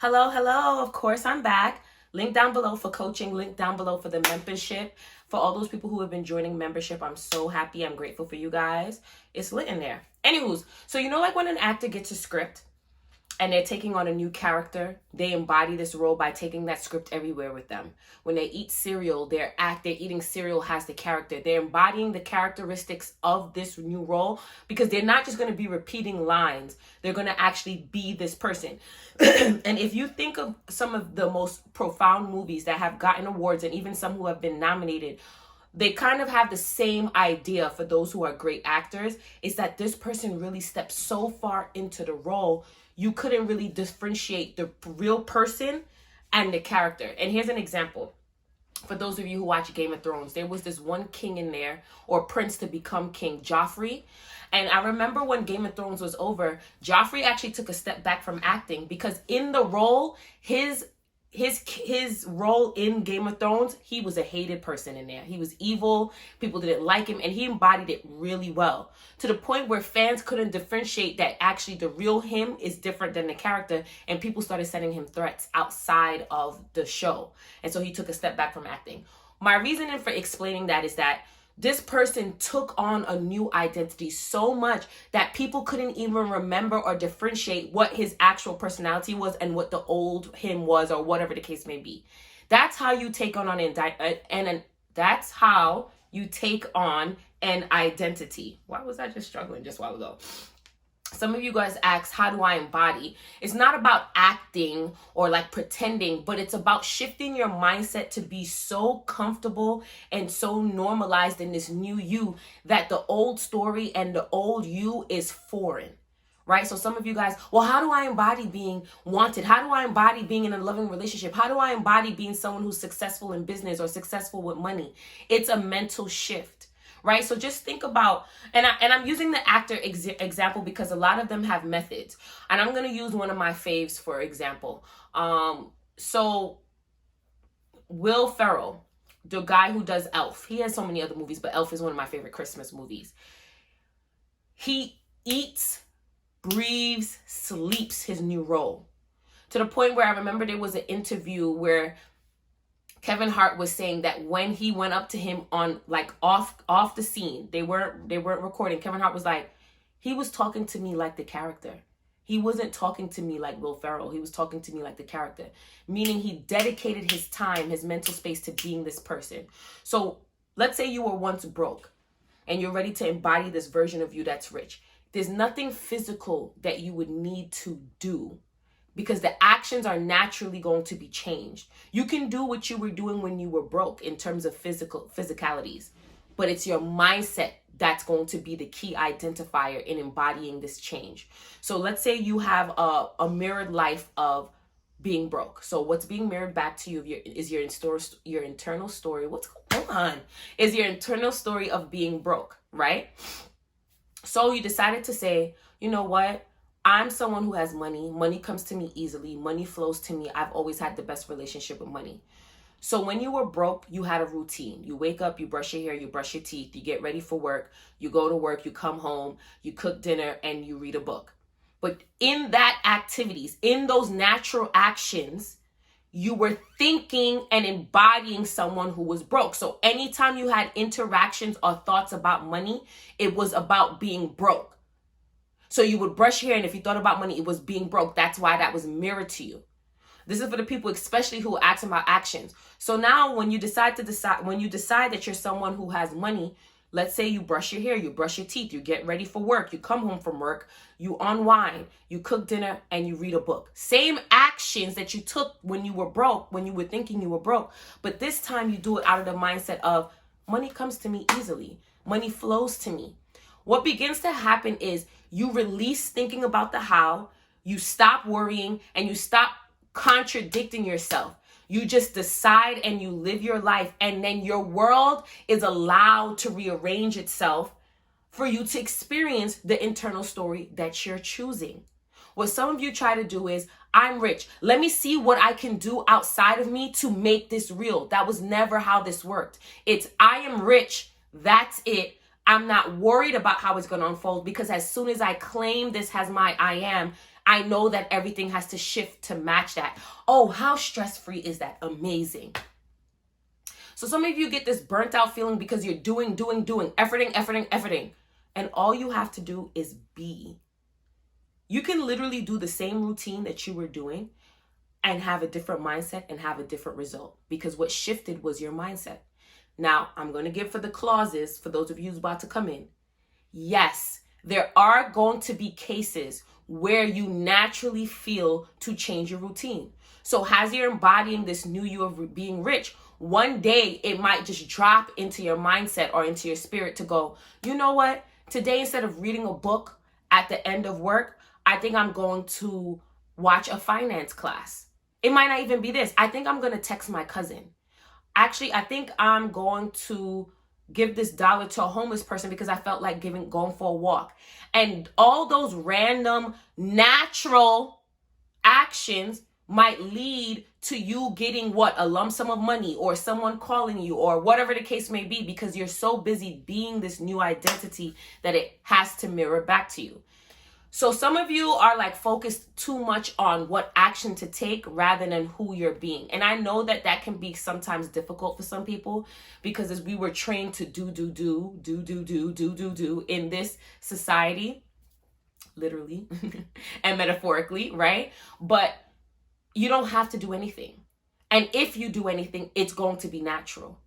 Hello, hello. Of course, I'm back. Link down below for coaching, link down below for the membership. For all those people who have been joining membership, I'm so happy. I'm grateful for you guys. It's lit in there. Anywho's, so like when an actor gets a script and they're taking on a new character, they embody this role by taking that script everywhere with them. When they eat cereal, they're eating cereal has the character. They're embodying the characteristics of this new role because they're not just going to be repeating lines. They're going to actually be this person. And if you think of some of the most profound movies that have gotten awards and even some who have been nominated, they kind of have the same idea for those who are great actors, is that this person really steps so far into the role, you couldn't really differentiate the real person and the character. And here's an example. For those of you who watch Game of Thrones, there was this one king in there, or prince to become king, Joffrey. And I remember when Game of Thrones was over, Joffrey actually took a step back from acting because in the role, his role in Game of Thrones, he was a hated person in there. He was evil. People didn't like him, and he embodied it really well to the point where fans couldn't differentiate that actually the real him is different than the character, and people started sending him threats outside of the show. And so he took a step back from acting. My reasoning for explaining that is that this person took on a new identity so much that people couldn't even remember or differentiate what his actual personality was and what the old him was, or whatever the case may be. That's how you take on that's how you take on an identity. Why was I just struggling just a while ago? Some of you guys ask, how do I embody? It's not about acting or like pretending, but it's about shifting your mindset to be so comfortable and so normalized in this new you that the old story and the old you is foreign, right? So some of you guys, well, how do I embody being wanted? How do I embody being in a loving relationship? How do I embody being someone who's successful in business or successful with money? It's a mental shift. Right? So just think about, and I'm using the actor example because a lot of them have methods. And I'm going to use one of my faves, for example. So Will Ferrell, the guy who does Elf, he has so many other movies, but Elf is one of my favorite Christmas movies. He eats, breathes, sleeps his new role. To the point where I remember there was an interview where Kevin Hart was saying that when he went up to him on like off the scene, they weren't recording. Kevin Hart was like, he was talking to me like the character. He wasn't talking to me like Will Ferrell. He was talking to me like the character, meaning he dedicated his time, his mental space to being this person. So let's say you were once broke and you're ready to embody this version of you that's rich. There's nothing physical that you would need to do, because the actions are naturally going to be changed. You can do what you were doing when you were broke in terms of physicalities, but it's your mindset that's going to be the key identifier in embodying this change. So let's say you have a mirrored life of being broke. So what's being mirrored back to you is your internal story. What's going on? Is your internal story of being broke, right? So you decided to say, you know what? I'm someone who has money. Money comes to me easily. Money flows to me. I've always had the best relationship with money. So when you were broke, you had a routine. You wake up, you brush your hair, you brush your teeth, you get ready for work, you go to work, you come home, you cook dinner, and you read a book. But in that activities, in those natural actions, you were thinking and embodying someone who was broke. So anytime you had interactions or thoughts about money, it was about being broke. So you would brush hair, and if you thought about money, it was being broke. That's why that was mirrored to you. This is for the people, especially who ask about actions. So now when you decide that you're someone who has money, let's say you brush your hair, you brush your teeth, you get ready for work, you come home from work, you unwind, you cook dinner, and you read a book. Same actions that you took when you were broke, when you were thinking you were broke. But this time you do it out of the mindset of money comes to me easily. Money flows to me. What begins to happen is you release thinking about the how, you stop worrying, and you stop contradicting yourself. You just decide and you live your life, and then your world is allowed to rearrange itself for you to experience the internal story that you're choosing. What some of you try to do is, I'm rich. Let me see what I can do outside of me to make this real. That was never how this worked. It's I am rich. That's it. I'm not worried about how it's going to unfold, because as soon as I claim this as my I am, I know that everything has to shift to match that. Oh, how stress-free is that? Amazing. So some of you get this burnt out feeling because you're doing, efforting. And all you have to do is be. You can literally do the same routine that you were doing and have a different mindset and have a different result, because what shifted was your mindset. Now, I'm going to give for the clauses for those of you who's about to come in. Yes, there are going to be cases where you naturally feel to change your routine. So as you're embodying this new you of being rich, one day it might just drop into your mindset or into your spirit to go, you know what? Today, instead of reading a book at the end of work, I think I'm going to watch a finance class. It might not even be this. I think I'm going to text my cousin. Actually, I think I'm going to give this $1 to a homeless person because I felt like going for a walk. And all those random natural actions might lead to you getting a lump sum of money, or someone calling you, or whatever the case may be, because you're so busy being this new identity that it has to mirror back to you. So some of you are like focused too much on what action to take rather than who you're being. And I know that that can be sometimes difficult for some people, because as we were trained to do in this society, literally and metaphorically, right? But you don't have to do anything. And if you do anything, it's going to be natural.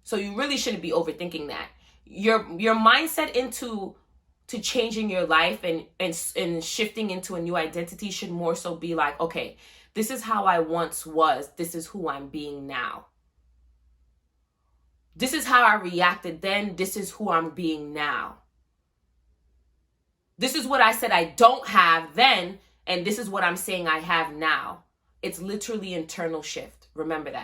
So you really shouldn't be overthinking that. Your mindset into changing your life and shifting into a new identity should more so be like, okay, this is how I once was. This is who I'm being now. This is how I reacted then. This is who I'm being now. This is what I said I don't have then, and this is what I'm saying I have now. It's literally internal shift. Remember that.